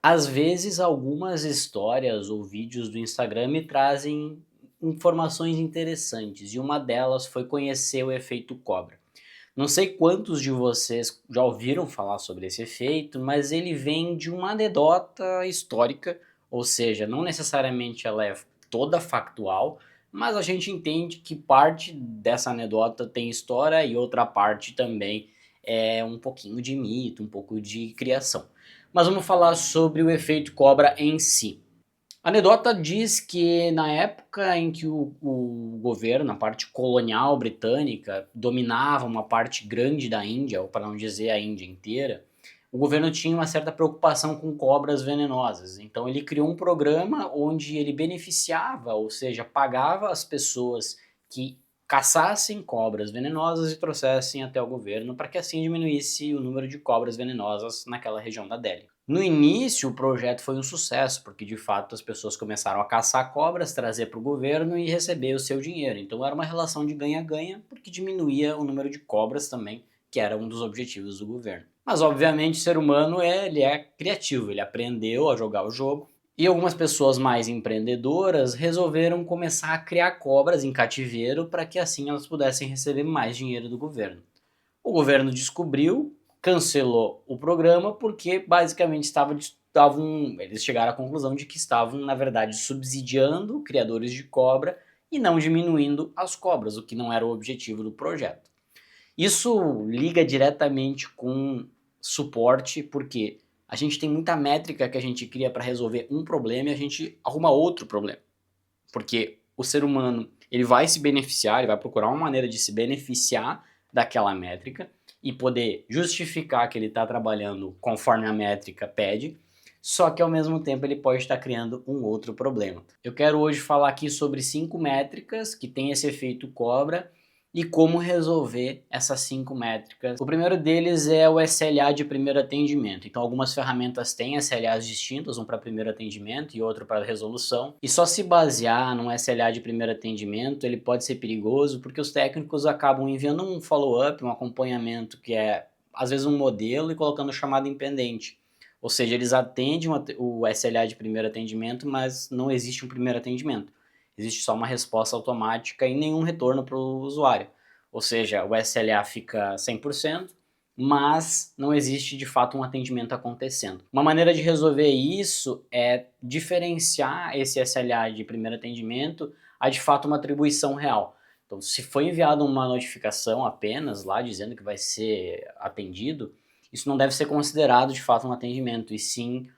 Às vezes, algumas histórias ou vídeos do Instagram me trazem informações interessantes e uma delas foi conhecer o efeito cobra. Não sei quantos de vocês já ouviram falar sobre esse efeito, mas ele vem de uma anedota histórica, ou seja, não necessariamente ela é toda factual, mas a gente entende que parte dessa anedota tem história e outra parte também é um pouquinho de mito, um pouco de criação. Mas vamos falar sobre o efeito cobra em si. A anedota diz que na época em que o governo, a parte colonial britânica, dominava uma parte grande da Índia, ou para não dizer a Índia inteira, o governo tinha uma certa preocupação com cobras venenosas. Então ele criou um programa onde ele beneficiava, ou seja, pagava as pessoas que caçassem cobras venenosas e trouxessem até o governo para que assim diminuísse o número de cobras venenosas naquela região da Delhi. No início, o projeto foi um sucesso, porque de fato as pessoas começaram a caçar cobras, trazer para o governo e receber o seu dinheiro. Então era uma relação de ganha-ganha, porque diminuía o número de cobras também, que era um dos objetivos do governo. Mas obviamente o ser humano ele é criativo, ele aprendeu a jogar o jogo. E algumas pessoas mais empreendedoras resolveram começar a criar cobras em cativeiro para que assim elas pudessem receber mais dinheiro do governo. O governo descobriu, cancelou o programa porque basicamente eles chegaram à conclusão de que estavam, na verdade, subsidiando criadores de cobra e não diminuindo as cobras, o que não era o objetivo do projeto. Isso liga diretamente com suporte, porque a gente tem muita métrica que a gente cria para resolver um problema e a gente arruma outro problema. Porque o ser humano, ele vai se beneficiar, ele vai procurar uma maneira de se beneficiar daquela métrica e poder justificar que ele está trabalhando conforme a métrica pede, só que ao mesmo tempo ele pode estar criando um outro problema. Eu quero hoje falar aqui sobre 5 métricas que têm esse efeito cobra e como resolver essas 5 métricas. O primeiro deles é o SLA de primeiro atendimento. Então algumas ferramentas têm SLAs distintos, um para primeiro atendimento e outro para resolução. E só se basear num SLA de primeiro atendimento, ele pode ser perigoso porque os técnicos acabam enviando um follow-up, um acompanhamento que é às vezes um modelo e colocando chamada em pendente. Ou seja, eles atendem o SLA de primeiro atendimento, mas não existe um primeiro atendimento. Existe só uma resposta automática e nenhum retorno para o usuário. Ou seja, o SLA fica 100%, mas não existe de fato um atendimento acontecendo. Uma maneira de resolver isso é diferenciar esse SLA de primeiro atendimento a de fato uma atribuição real. Então, se foi enviada uma notificação apenas lá dizendo que vai ser atendido, isso não deve ser considerado de fato um atendimento, e sim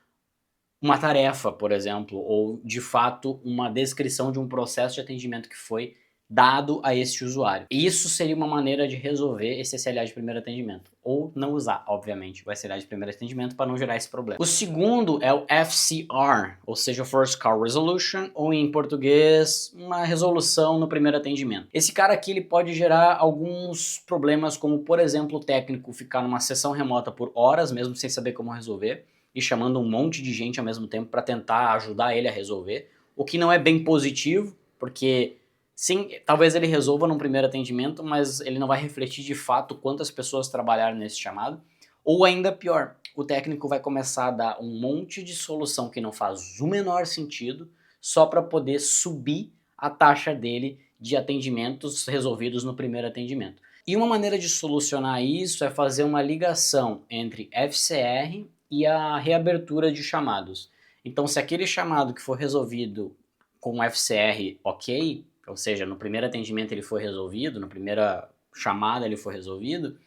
uma tarefa, por exemplo, ou de fato uma descrição de um processo de atendimento que foi dado a este usuário. Isso seria uma maneira de resolver esse SLA de primeiro atendimento, ou não usar, obviamente, o SLA de primeiro atendimento para não gerar esse problema. O segundo é o FCR, ou seja, First Call Resolution, ou em português, uma resolução no primeiro atendimento. Esse cara aqui ele pode gerar alguns problemas, como por exemplo o técnico ficar numa sessão remota por horas, mesmo sem saber como resolver, e chamando um monte de gente ao mesmo tempo para tentar ajudar ele a resolver, o que não é bem positivo, porque sim, talvez ele resolva num primeiro atendimento, mas ele não vai refletir de fato quantas pessoas trabalharam nesse chamado, ou ainda pior, o técnico vai começar a dar um monte de solução que não faz o menor sentido, só para poder subir a taxa dele de atendimentos resolvidos no primeiro atendimento. E uma maneira de solucionar isso é fazer uma ligação entre FCR e a reabertura de chamados. Então, se aquele chamado que for resolvido com o FCR ok, ou seja, no primeiro atendimento ele foi resolvido, na primeira chamada ele foi resolvido,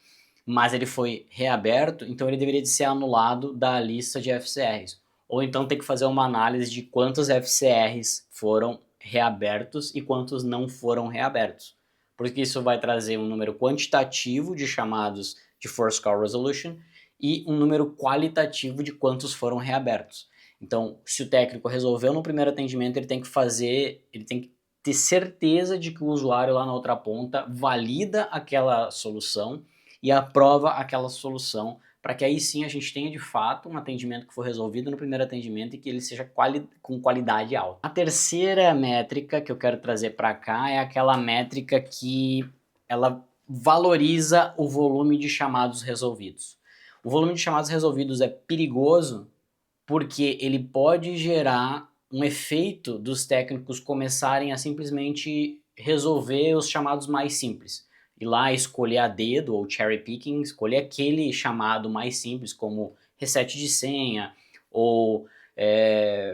mas ele foi reaberto, então ele deveria de ser anulado da lista de FCRs. Ou então tem que fazer uma análise de quantos FCRs foram reabertos e quantos não foram reabertos. Porque isso vai trazer um número quantitativo de chamados de First Call Resolution e um número qualitativo de quantos foram reabertos. Então, se o técnico resolveu no primeiro atendimento, ele tem que ter certeza de que o usuário lá na outra ponta valida aquela solução e aprova aquela solução, para que aí sim a gente tenha de fato um atendimento que foi resolvido no primeiro atendimento e que ele seja com qualidade alta. A terceira métrica que eu quero trazer para cá é aquela métrica que ela valoriza o volume de chamados resolvidos. O volume de chamados resolvidos é perigoso porque ele pode gerar um efeito dos técnicos começarem a simplesmente resolver os chamados mais simples. Ir lá escolher a dedo ou cherry picking, escolher aquele chamado mais simples, como reset de senha ou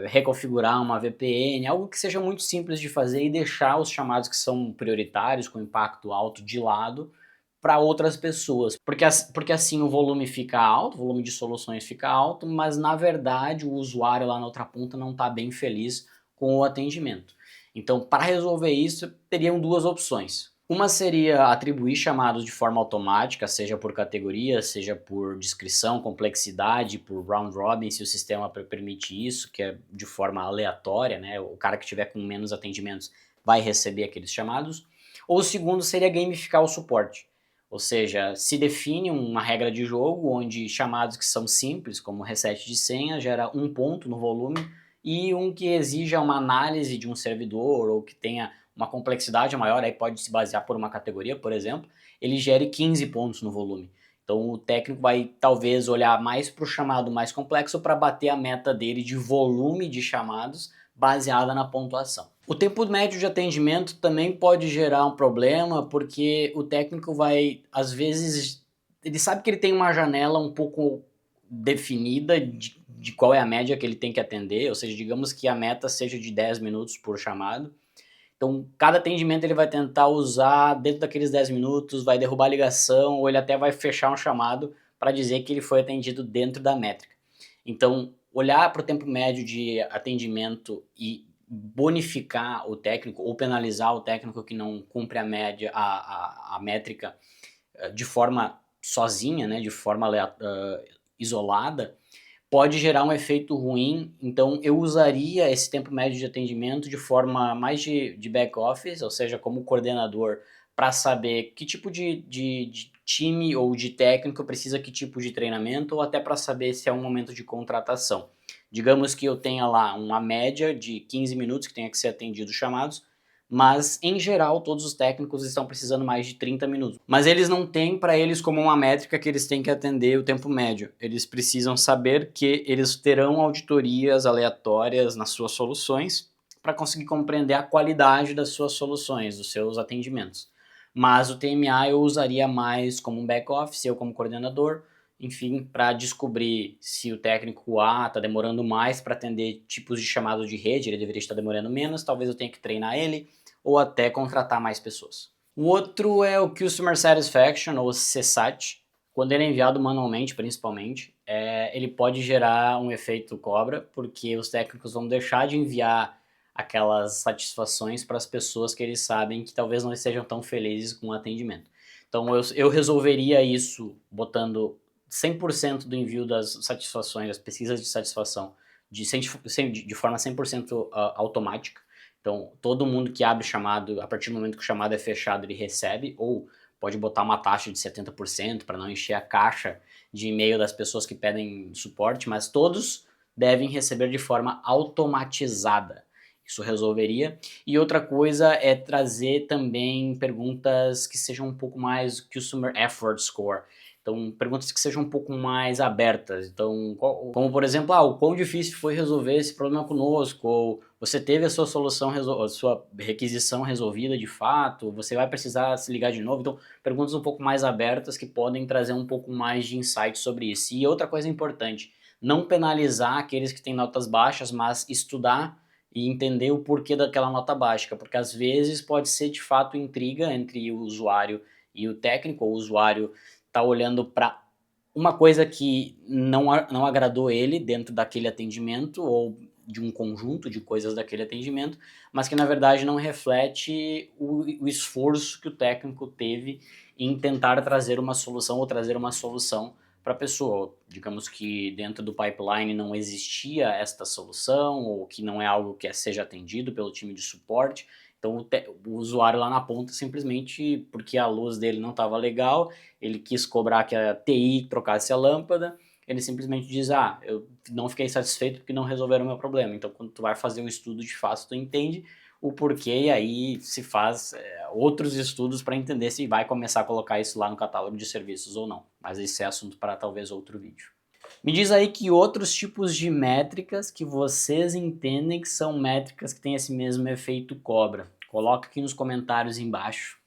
reconfigurar uma VPN, algo que seja muito simples de fazer e deixar os chamados que são prioritários, com impacto alto, de lado para outras pessoas, porque assim o volume fica alto, o volume de soluções fica alto, mas na verdade o usuário lá na outra ponta não está bem feliz com o atendimento. Então, para resolver isso, teriam duas opções. Uma seria atribuir chamados de forma automática, seja por categoria, seja por descrição, complexidade, por round robin, se o sistema permite isso, que é de forma aleatória, né? O cara que tiver com menos atendimentos vai receber aqueles chamados. Ou o segundo seria gamificar o suporte. Ou seja, se define uma regra de jogo onde chamados que são simples, como reset de senha, gera um ponto no volume, e um que exija uma análise de um servidor ou que tenha uma complexidade maior, aí pode se basear por uma categoria, por exemplo, ele gere 15 pontos no volume. Então o técnico vai talvez olhar mais para o chamado mais complexo para bater a meta dele de volume de chamados baseada na pontuação. O tempo médio de atendimento também pode gerar um problema, porque o técnico vai, às vezes, ele sabe que ele tem uma janela um pouco definida de qual é a média que ele tem que atender, ou seja, digamos que a meta seja de 10 minutos por chamado. Então, cada atendimento ele vai tentar usar dentro daqueles 10 minutos, vai derrubar a ligação, ou ele até vai fechar um chamado para dizer que ele foi atendido dentro da métrica. Então, olhar para o tempo médio de atendimento e bonificar o técnico ou penalizar o técnico que não cumpre a média, a métrica de forma sozinha, né, de forma isolada, pode gerar um efeito ruim. Então eu usaria esse tempo médio de atendimento de forma mais de back office, ou seja, como coordenador, para saber que tipo de time ou de técnico precisa que tipo de treinamento, ou até para saber se é um momento de contratação. Digamos que eu tenha lá uma média de 15 minutos que tenha que ser atendido os chamados, mas em geral todos os técnicos estão precisando mais de 30 minutos. Mas eles não têm para eles como uma métrica que eles têm que atender o tempo médio. Eles precisam saber que eles terão auditorias aleatórias nas suas soluções para conseguir compreender a qualidade das suas soluções, dos seus atendimentos. Mas o TMA eu usaria mais como um back-office, eu como coordenador, enfim, para descobrir se o técnico A está demorando mais para atender tipos de chamado de rede, ele deveria estar demorando menos, talvez eu tenha que treinar ele, ou até contratar mais pessoas. O outro é o Customer Satisfaction, ou CSAT. Quando ele é enviado manualmente, principalmente, ele pode gerar um efeito cobra, porque os técnicos vão deixar de enviar aquelas satisfações para as pessoas que eles sabem que talvez não estejam tão felizes com o atendimento. Então eu resolveria isso botando 100% do envio das satisfações, das pesquisas de satisfação, de forma 100% automática. Então, todo mundo que abre o chamado, a partir do momento que o chamado é fechado, ele recebe, ou pode botar uma taxa de 70% para não encher a caixa de e-mail das pessoas que pedem suporte, mas todos devem receber de forma automatizada. Isso resolveria. E outra coisa é trazer também perguntas que sejam um pouco mais Customer Effort Score. Então, perguntas que sejam um pouco mais abertas. Então, como por exemplo, o quão difícil foi resolver esse problema conosco, ou você teve a sua solução, a sua requisição resolvida de fato, você vai precisar se ligar de novo. Então, perguntas um pouco mais abertas que podem trazer um pouco mais de insight sobre isso. E outra coisa importante, não penalizar aqueles que têm notas baixas, mas estudar e entender o porquê daquela nota baixa, porque às vezes pode ser de fato intriga entre o usuário e o técnico, ou o usuário está olhando para uma coisa que não agradou ele dentro daquele atendimento ou de um conjunto de coisas daquele atendimento, mas que na verdade não reflete o esforço que o técnico teve em tentar trazer uma solução ou trazer uma solução para a pessoa. Digamos que dentro do pipeline não existia esta solução ou que não é algo que seja atendido pelo time de suporte. Então o usuário lá na ponta simplesmente porque a luz dele não estava legal, ele quis cobrar que a TI trocasse a lâmpada, ele simplesmente diz, eu não fiquei satisfeito porque não resolveram o meu problema. Então quando tu vai fazer um estudo de fato, tu entende o porquê e aí se faz outros estudos para entender se vai começar a colocar isso lá no catálogo de serviços ou não. Mas esse é assunto para talvez outro vídeo. Me diz aí que outros tipos de métricas que vocês entendem que são métricas que têm esse mesmo efeito cobra. Coloca aqui nos comentários embaixo.